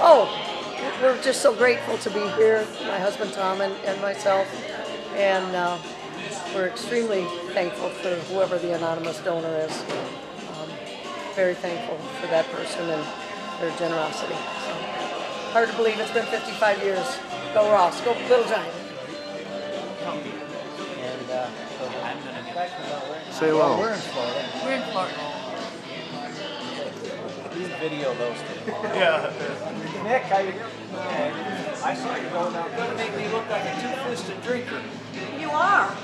Oh, we're just so grateful to be here, my husband Tom and myself, and we're extremely thankful for whoever the anonymous donor is. Um, Very thankful for that person and their generosity. So, hard to believe it's been 55 years. Go Ross, go Little Giant. And so I'm going to get Say hello. We're in Florida. We're in Florida. You video those two. Yeah. Nick, how you doing? Okay. I saw you going out. Going to make me look like a two-fisted drinker. You are.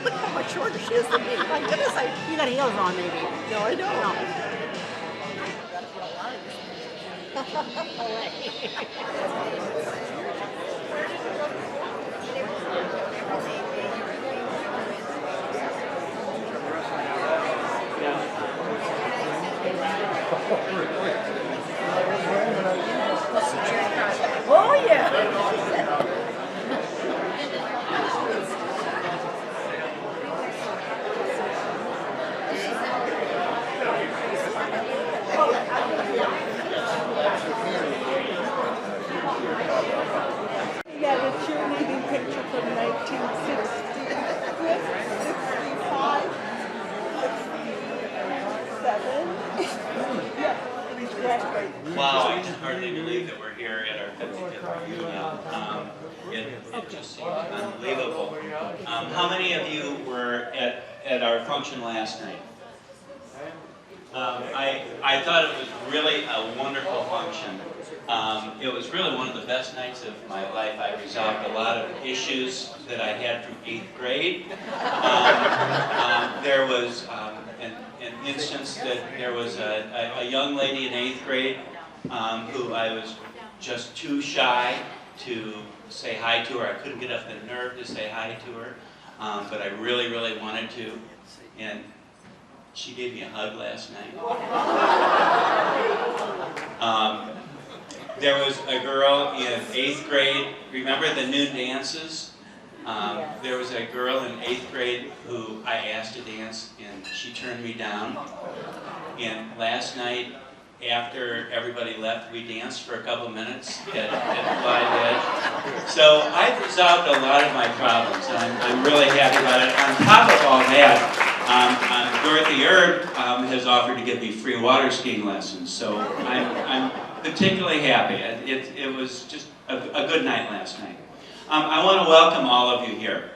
Look how much shorter she is than me. My goodness, You got heels on, maybe. no, I don't. No. Oh yeah. We got a cheerleading picture from 1960, 65, 67. Yeah, he's graduating. Wow, I can hardly believe that we're here at our 55th reunion. It just seems unbelievable. How many of you were at our function last night? I thought it was really a wonderful function. It was really one of the best nights of my life. I resolved a lot of issues that I had from 8th grade. There was an instance that there was a young lady in 8th grade who I was just too shy to say hi to her. I couldn't get up the nerve to say hi to her, but I really, really wanted to. And she gave me a hug last night. There was a girl in 8th grade. Remember the noon dances? There was a girl in 8th grade who I asked to dance, and she turned me down. And last night, after everybody left, we danced for a couple minutes at Fly Edge. So I've resolved a lot of my problems, and I'm really happy about it. On top of all that, Dorothy Erb has offered to give me free water skiing lessons, so I'm particularly happy. It was just a good night last night. I want to welcome all of you here.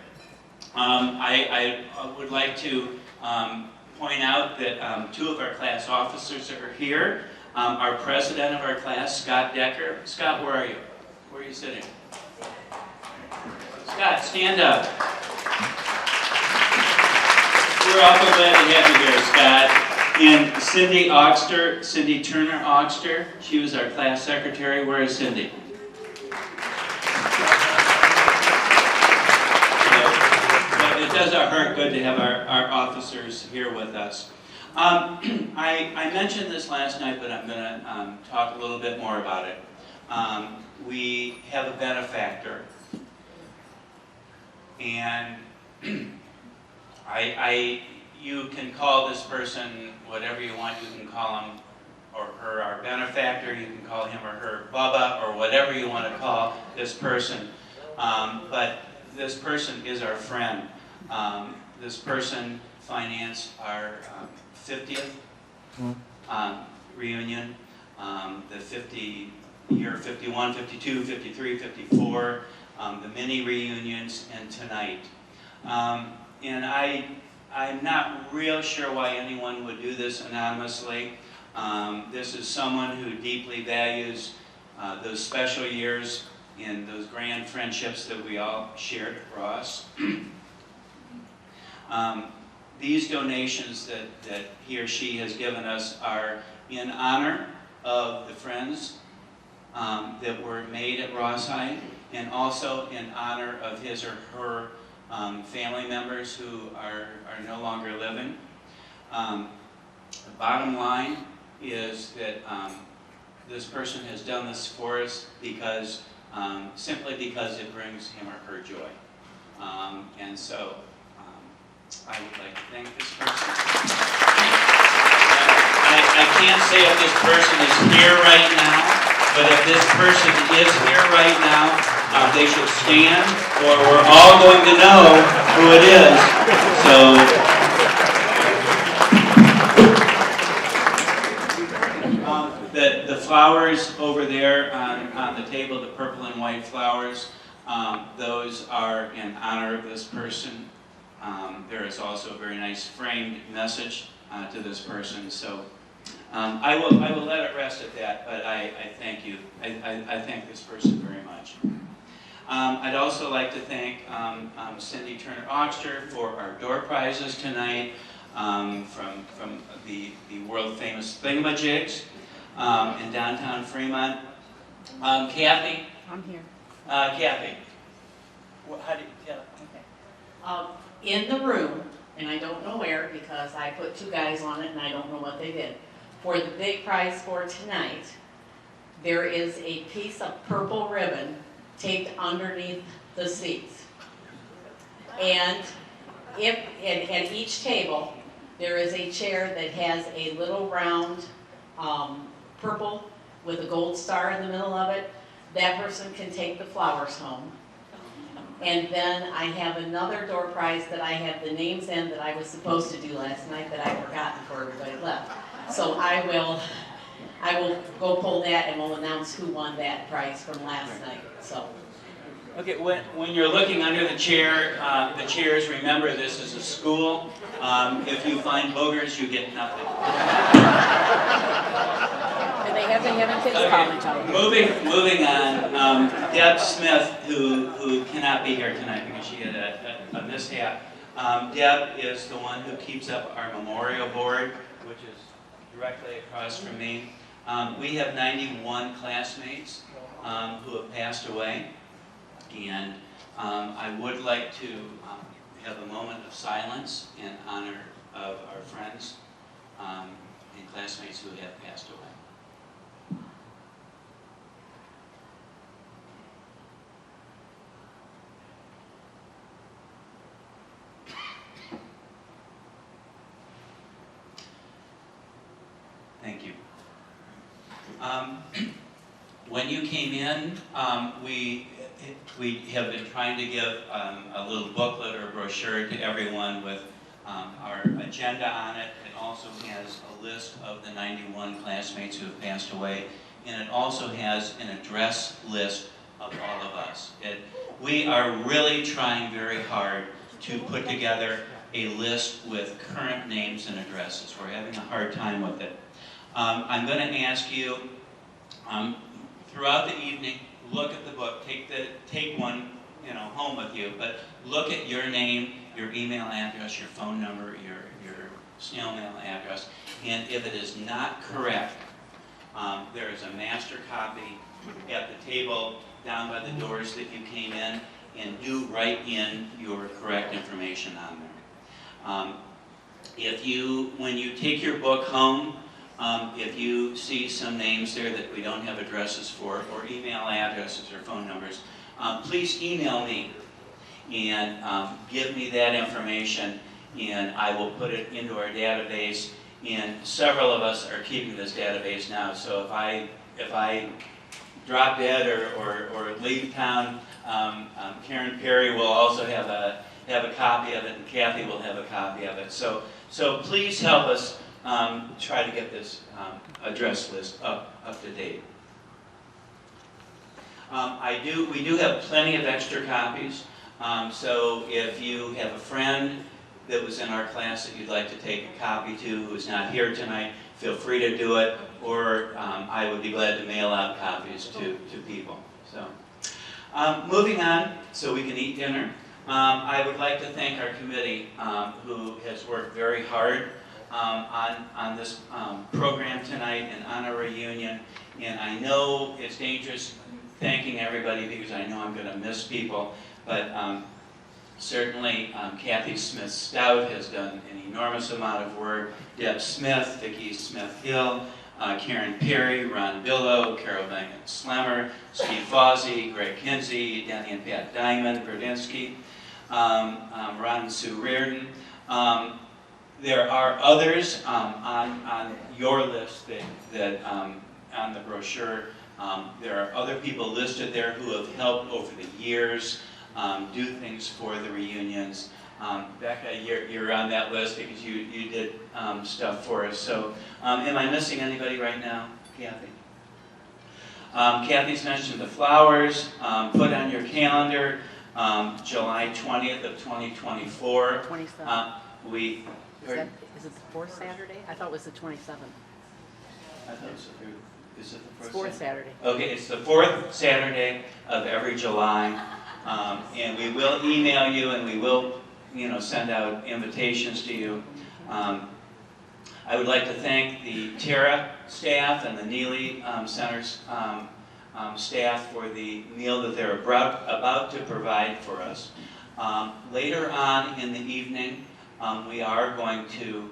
I would like to point out that two of our class officers are here. Our president of our class, Scott Decker. Scott, where are you? Where are you sitting? Scott, stand up. We're awful glad to have you here, Scott. And Cindy Turner Oxter, she was our class secretary. Where is Cindy? It does our heart good to have our officers here with us. I mentioned this last night, but I'm going to talk a little bit more about it. We have a benefactor, and you can call this person whatever you want. You can call him or her our benefactor. You can call him or her Bubba, or whatever you want to call this person. But this person is our friend. This person financed our 50th reunion, the 50-year, 51, 52, 53, 54, the mini reunions, and tonight. And I'm not real sure why anyone would do this anonymously. This is someone who deeply values those special years and those grand friendships that we all shared at Ross. These donations that he or she has given us are in honor of the friends that were made at Ross High, and also in honor of his or her family members who are no longer living. The bottom line is that this person has done this for us because, simply because it brings him or her joy. And so I would like to thank this person. I can't say if this person is here right now, but if this person is here right now, they should stand, or we're all going to know who it is. So, the flowers over there on the table, the purple and white flowers, those are in honor of this person. There is also a very nice framed message to this person. So I will let it rest at that, but I thank you. I thank this person very much. I'd also like to thank Cindy Turner-Oxter for our door prizes tonight from the world famous Thingamajigs in downtown Fremont. Kathy? I'm here. Kathy. How do you, yeah. Okay. In the room, and I don't know where because I put two guys on it and I don't know what they did. For the big prize for tonight, there is a piece of purple ribbon taped underneath the seats. And at each table, there is a chair that has a little round purple with a gold star in the middle of it. That person can take the flowers home. And then I have another door prize that I have the names in that I was supposed to do last night that I forgot before everybody left. So I will go pull that and we'll announce who won that prize from last night. So. Okay, when you're looking under the chairs, remember this is a school. If you find boogers, you get nothing. And they have been having kids college out here. Moving on, Deb Smith, who cannot be here tonight because she had a mishap. Deb is the one who keeps up our memorial board, which is directly across from me. We have 91 classmates who have passed away, and I would like to have a moment of silence in honor of our friends and classmates who have passed away. Thank you. When you came in, we have been trying to give a little booklet or brochure to everyone with our agenda on it. It also has a list of the 91 classmates who have passed away, and it also has an address list of all of us. We are really trying very hard to put together a list with current names and addresses. We're having a hard time with it. I'm going to ask you, throughout the evening, look at the book, take one, home with you, but look at your name, your email address, your phone number, your snail mail address, and if it is not correct, there is a master copy at the table down by the doors that you came in, and do write in your correct information on there. When you take your book home, if you see some names there that we don't have addresses for, or email addresses or phone numbers, please email me and give me that information, and I will put it into our database. And several of us are keeping this database now, so if I drop dead or leave town, Karen Perry will also have a copy of it, and Kathy will have a copy of it. So please help us try to get this address list up to date. We do have plenty of extra copies. So if you have a friend that was in our class that you'd like to take a copy to who's not here tonight, feel free to do it, or I would be glad to mail out copies to people. So, moving on, so we can eat dinner. I would like to thank our committee who has worked very hard on this program tonight and on our reunion. And I know it's dangerous thanking everybody because I know I'm going to miss people, but Certainly, Kathy Smith-Stout has done an enormous amount of work. Deb Smith, Vicki Smith-Hill, Karen Perry, Ron Billow, Carol Bangett-Slemmer, Steve Fawsey, Greg Kinsey, Danny and Pat Diamond, Verdinsky, Ron and Sue Reardon. There are others on your list that on the brochure. There are other people listed there who have helped over the years do things for the reunions. Becca, you're on that list because you did stuff for us. So, am I missing anybody right now, Kathy? Kathy's mentioned the flowers. Put on your calendar July 20th of 2024. 27th. Is it the fourth Saturday? I thought it was the 27th. I thought it was the third. Is it the It's fourth Saturday. Okay, it's the fourth Saturday of every July, and we will email you and we will, send out invitations to you. I would like to thank the Terra staff and the Neely Center's staff for the meal that they're about to provide for us. Later on in the evening, we are going to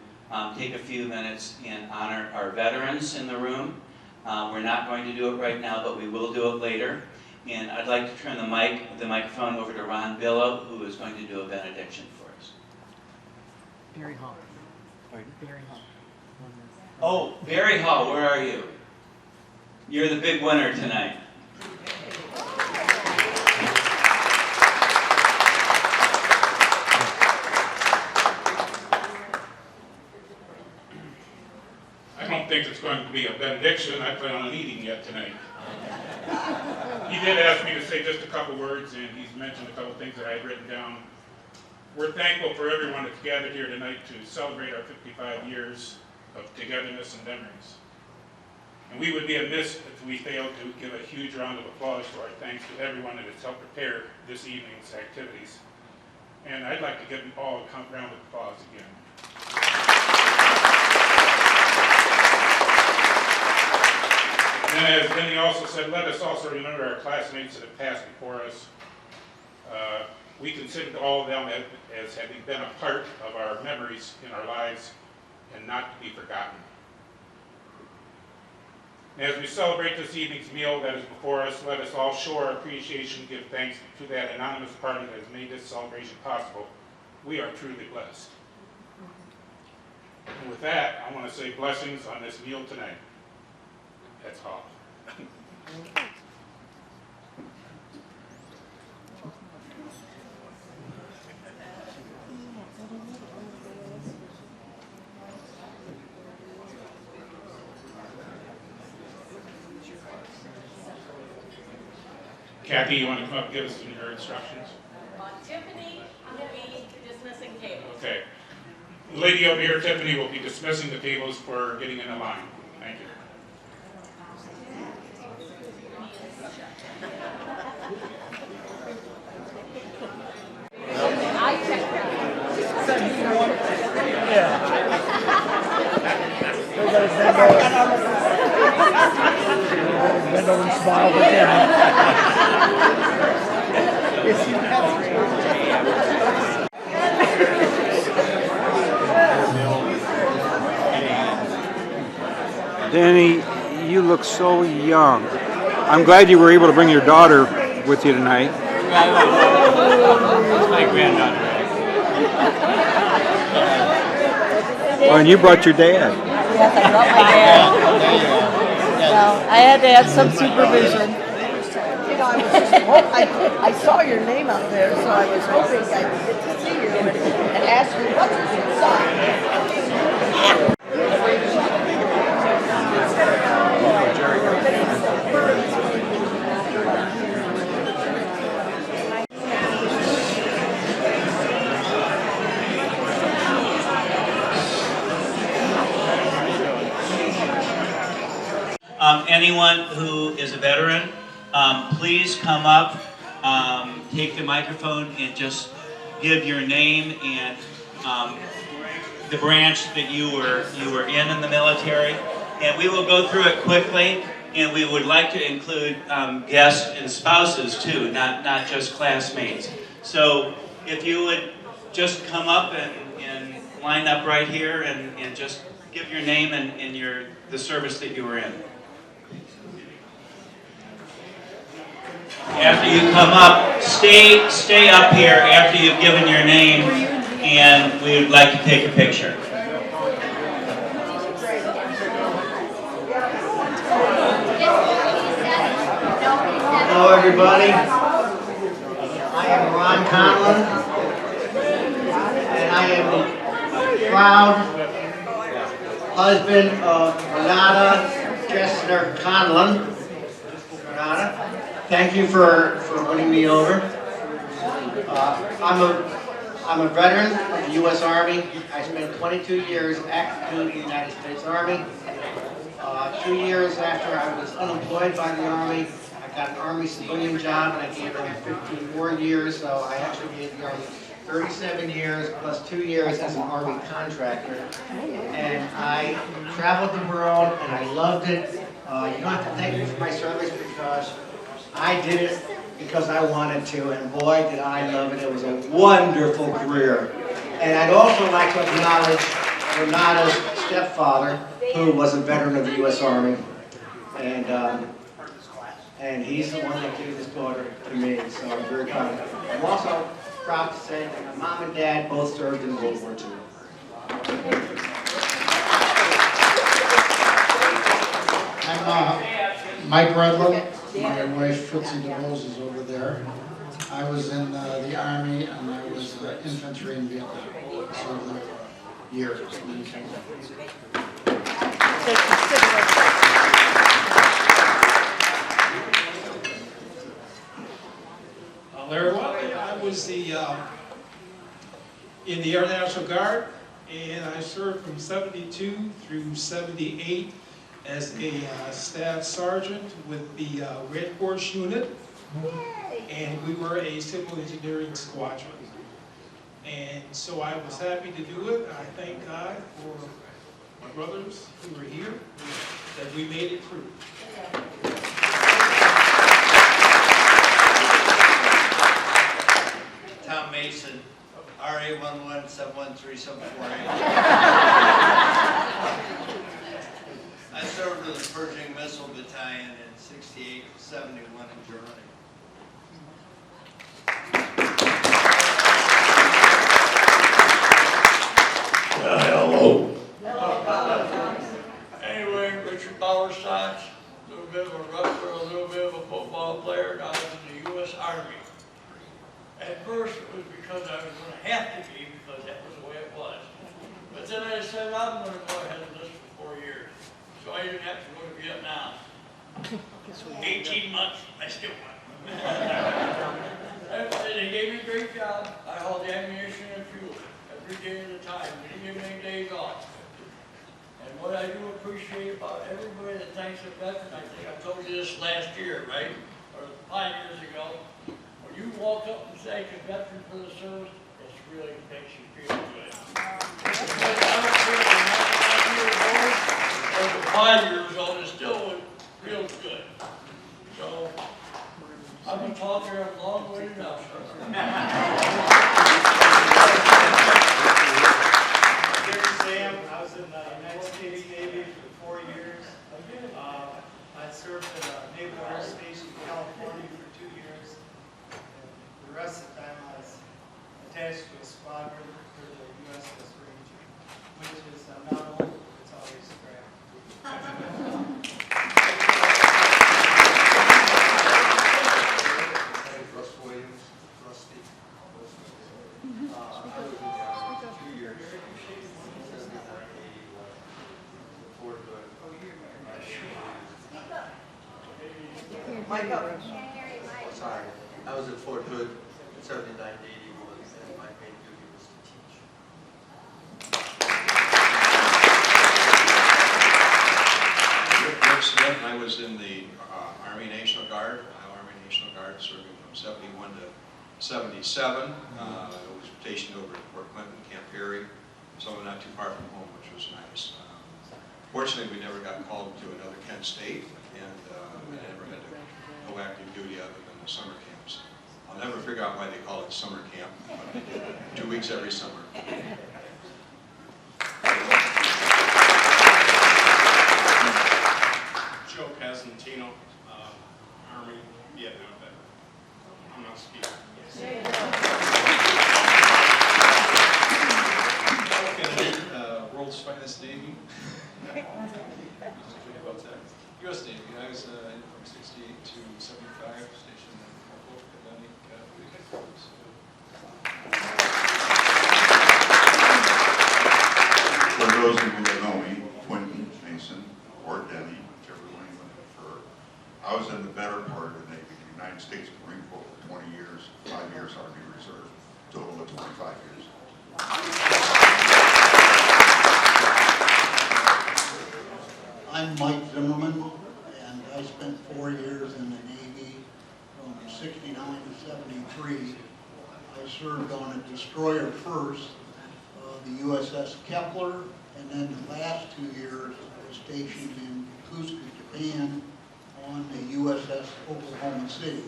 take a few minutes and honor our veterans in the room. We're not going to do it right now, but we will do it later. And I'd like to turn the microphone over to Ron Billow, who is going to do a benediction for us. Barry Hall. Pardon? Barry Hall. Oh, Barry Hall, where are you? You're the big winner tonight. I don't think it's going to be a benediction. I plan on eating yet tonight. He did ask me to say just a couple words, and he's mentioned a couple things that I had written down. We're thankful for everyone that's gathered here tonight to celebrate our 55 years of togetherness and memories. And we would be amiss if we failed to give a huge round of applause to our thanks to everyone that has helped prepare this evening's activities. And I'd like to give them all a round of applause again. And then, as Denny also said, let us also remember our classmates that have passed before us. We consider all of them as having been a part of our memories in our lives and not to be forgotten. As we celebrate this evening's meal that is before us, let us all show our appreciation and give thanks to that anonymous party that has made this celebration possible. We are truly blessed. And with that, I want to say blessings on this meal tonight. That's all. Kathy, you want to come up and give us your instructions? Tiffany will be dismissing tables. Okay. The lady over here, Tiffany, will be dismissing the tables for getting in the line. Thank you. Bend over and smile with Danny, you look so young. I'm glad you were able to bring your daughter with you tonight. It's my granddaughter. Oh, and you brought your dad. Yes, I brought my dad. Well, I had to have some supervision. I saw your name out there, so I was hoping I would get to see you and ask you what's inside. Anyone who is a veteran, please come up, take the microphone, and just give your name and the branch that you were in the military. And we will go through it quickly, and we would like to include guests and spouses too, not just classmates. So if you would just come up and line up right here and just give your name and the service that you were in. After you come up, stay up here after you've given your name, and we would like to take a picture. Hello, everybody. I am Ron Conlon, and I am the proud husband of Renata Kessler Conlon. Renata, thank you for winning me over. I'm a veteran of the U.S. Army. I spent 22 years active duty in the United States Army. 2 years after I was unemployed by the Army, I got an Army civilian job, and I gave them 15 more years, so I actually gave the Army 37 years plus 2 years as an Army contractor. And I traveled the world, and I loved it. You don't have to thank me for my service because I did it because I wanted to, and boy, did I love it. It was a wonderful career. And I'd also like to acknowledge Renata's stepfather, who was a veteran of the U.S. Army. And he's the one that gave his daughter to me, so I'm very proud of him. I'm also proud to say that my mom and dad both served in World War II. I'm Mike Redlin. My wife Fritzy DeVos is over there. I was in the Army, and I was infantry in Vietnam. Served there for years. And then came back. Larry Watley. I was in the Air National Guard, and I served from 72 through 78 as a staff sergeant with the Red Horse Unit, and we were a civil engineering squadron. And so I was happy to do it. I thank God for my brothers who were here, that we made it through. Tom Mason, RA11713748. I served with the Pershing Missile Battalion in 68-71 in Germany. Hello. Anyway, Richard Bowerstocks, a little bit of a wrestler, a little bit of a football player, and I was in the U.S. Army. At first it was because I was going to have to be, because that was the way it was. But then I decided I'm going to go ahead and list for 4 years. So I didn't have to go to Vietnam. 18 months, I still went. They gave me a great job. I hauled ammunition and fuel every day at a time. They didn't give me any days off. And what I do appreciate about everybody that thanks a veteran, I think I told you this last year, right? Or 5 years ago. When you walk up and thank a veteran for the service, it really makes you feel good. I don't care if you're 99 years old or 5 years old, it still feels good. So, I've been talking a long way enough. Sam, I was in the United States Navy for 4 years. I served at a Naval Air Station in California for 2 years. And the rest of the time I was attached to a squadron for the USS Ranger, which is not old, it's always scrapped. Russ Williams, Rusty. I was in the Army for 2 years. Sorry, I was at Fort Hood, 79 to 81, and my main duty was to teach. Rick Smith, I was in the Army National Guard, Ohio Army National Guard, serving from 71 to 77. I was stationed over at Fort Clinton, Camp Peary, so not too far from home, which was nice. Fortunately, we never got called to another Kent State, and we never had to go active duty other than the summer camps. I'll never figure out why they call it summer camp, but 2 weeks every summer. Joe Casentino, Army, Vietnam vet. I'm not speaking. World's Finest Navy. About that. U.S. Navy. I was from 68 to 75, stationed in Fremont, Atlantic Fleet Headquarters. For those of you that know me, Quentin Mason, or Denny, whichever one you want to prefer, I was in the better part of the Navy, the United States Marine Corps for 20 years, 5 years Army Reserve, total of 25 years. I'm Mike Zimmerman, and I spent 4 years in the Navy from 69 to 73. I served on a destroyer first, the USS Kepler, and then the last 2 years I was stationed in Yokosuka, Japan on the USS Oklahoma City.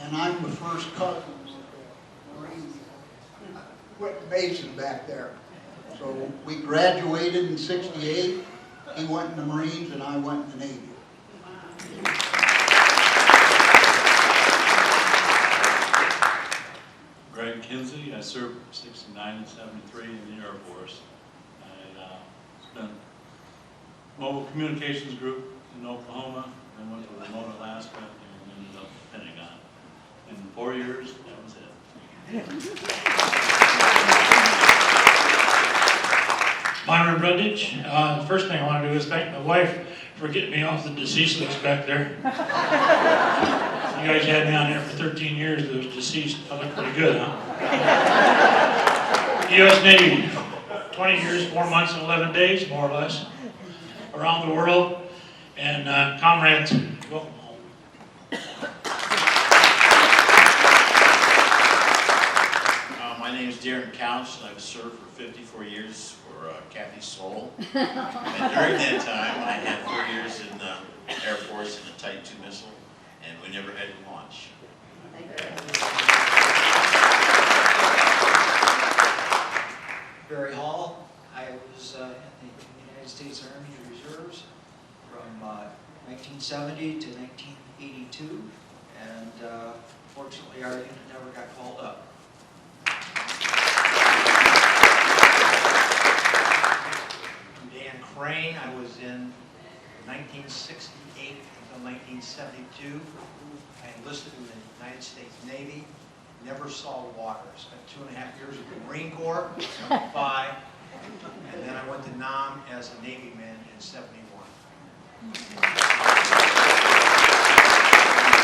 And I'm the first cousin of the Marine Quentin Mason back there. So we graduated in 68. He went in the Marines and I went in the Navy. Greg Kinsey, I served 69 and 73 in the Air Force. I spent Mobile Communications Group in Oklahoma, then went to remote Alaska, and ended up Pentagon. In 4 years, that was it. Myron Brundage. The first thing I want to do is thank my wife for getting me off the deceased list back there. You guys had me on there for 13 years. It was deceased. I looked pretty good, huh? U.S. Navy, 20 years, 4 months, and 11 days, more or less, around the world. And comrades, welcome home. My name is Darren Couch, and I've served for 54 years for Kathy Soul. And during that time, I had 4 years in the Air Force in a Type 2 missile, and we never had to launch. Barry Hall. I was in the United States Army Reserves from 1970 to 1982, and fortunately our unit never got called up. Dan Crane, I was in 1968 until 1972. I enlisted in the United States Navy, never saw water. Spent 2.5 years with the Marine Corps, 5, and then I went to Nam as a Navy man in 71.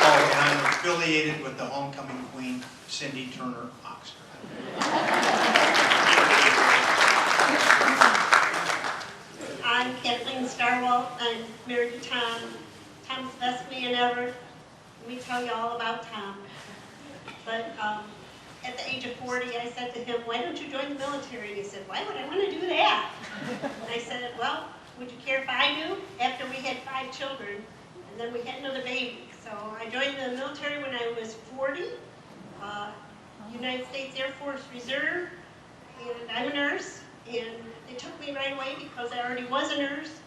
Oh, and I'm affiliated with the homecoming queen, Cindy Turner Oxford. I'm Kathleen Starwell. I'm married to Tom. Tom's the best man ever. Let me tell you all about Tom. But at the age of 40, I said to him, "Why don't you join the military?" And he said, "Why would I want to do that?" And I said, "Well, would you care if I do?" After we had 5 children, and then we had another baby. So I joined the military when I was 40, United States Air Force Reserve, and I'm a nurse. And they took me right away because I already was a nurse,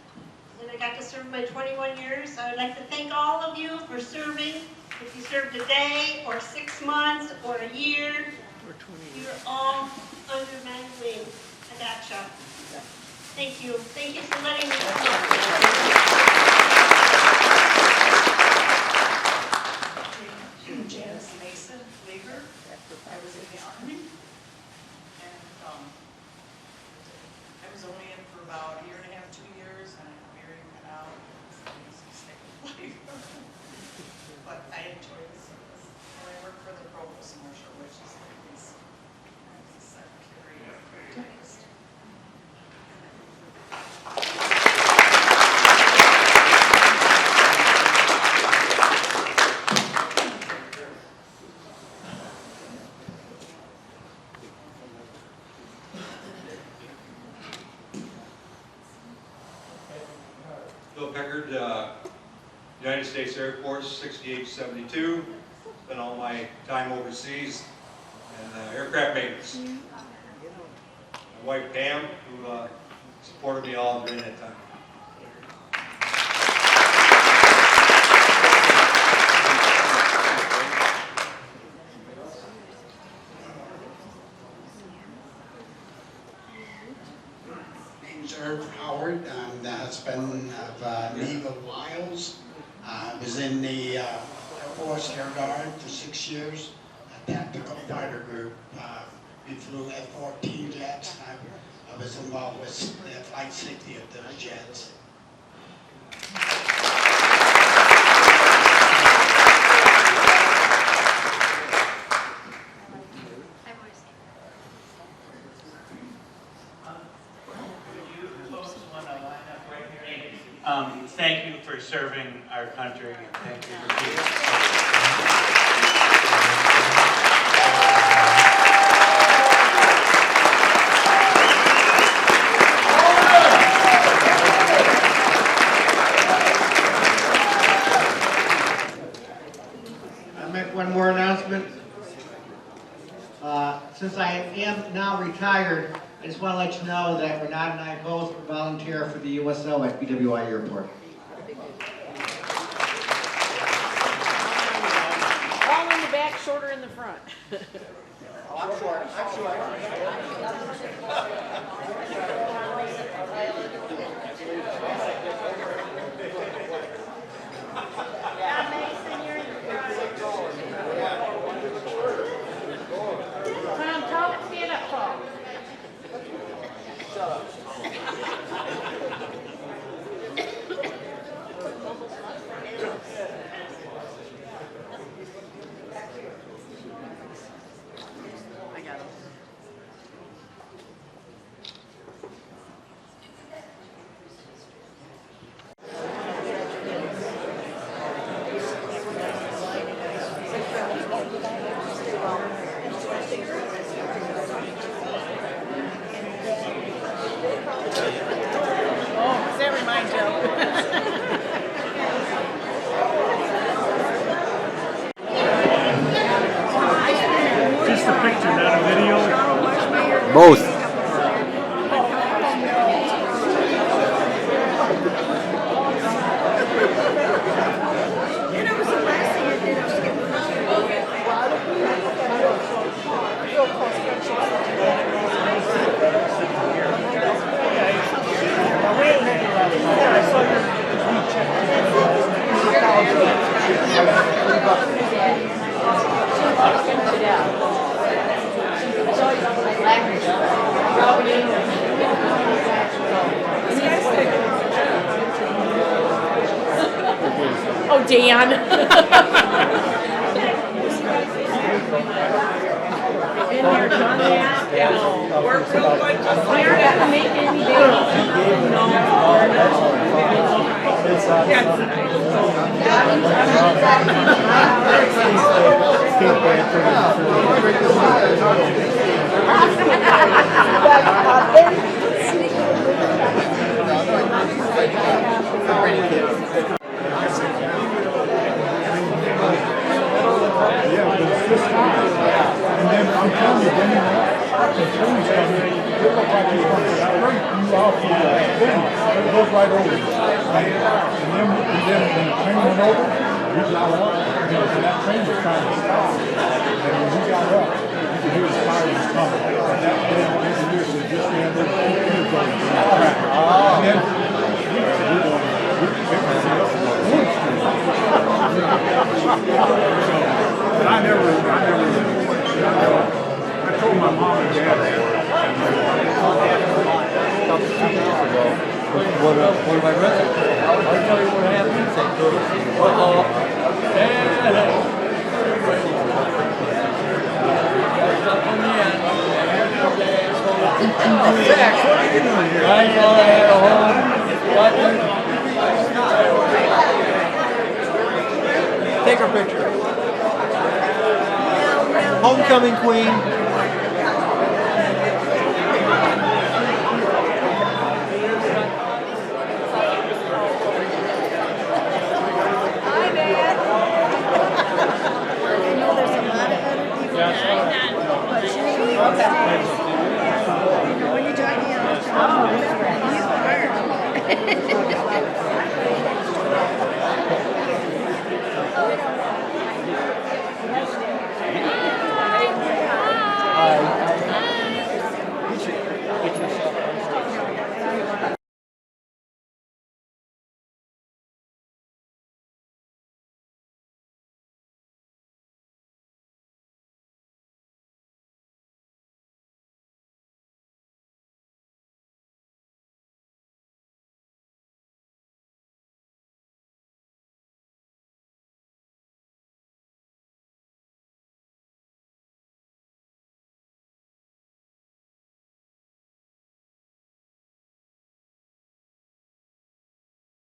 and I got to serve my 21 years. So I'd like to thank all of you for serving. If you served a day, or 6 months, or a year, you're all under my wing. I gotcha. Thank you. Thank you for letting me come. Janice Mason, Leaguer. I was in the Army, and I was only in for about a year and a half, 2 years, and I got married and got out. It was a mistake of life. But I enjoyed the service. And I worked for the Provost Marshal, which is the police. I was the secretary of the typist. Bill Peckard, United States Air Force, 68 to 72. spent all my time overseas and aircraft maintenance. My wife Pam, who supported me all during that time. Irv Howard. I'm the husband of Neva Wiles. I was in the Air Force Air Guard for 6 years, a tactical fighter group. We flew F-14 jets. I was involved with the flight safety of those jets. Thank you for serving our country, and thank you for being I'll make one more announcement. Since I am now retired, I just want to let you know that Renata and I both volunteer for the USO at BWI Airport. All in the back, shorter in the front. I'm short. I'm short. Tom, tall, stand up tall. I got him. Oh, does that remind Just a picture, not a video? Both. Oh, Dan. Been there, done that. Yeah. We're real good. We're not gonna make any babies. And then I'm telling you, then the trees come in, it looks like you want to scrape you off the thing. It goes right over you. And then when the train went over, we got up, and that train was trying to stop. And when we got up, you could hear the sirens coming. And that engineer said, just stand there, keep going. And then but I told my mom and dad what have I read? I'll tell you what happened. Zach, what are you doing here? I thought I had a home. Take our picture. Homecoming queen.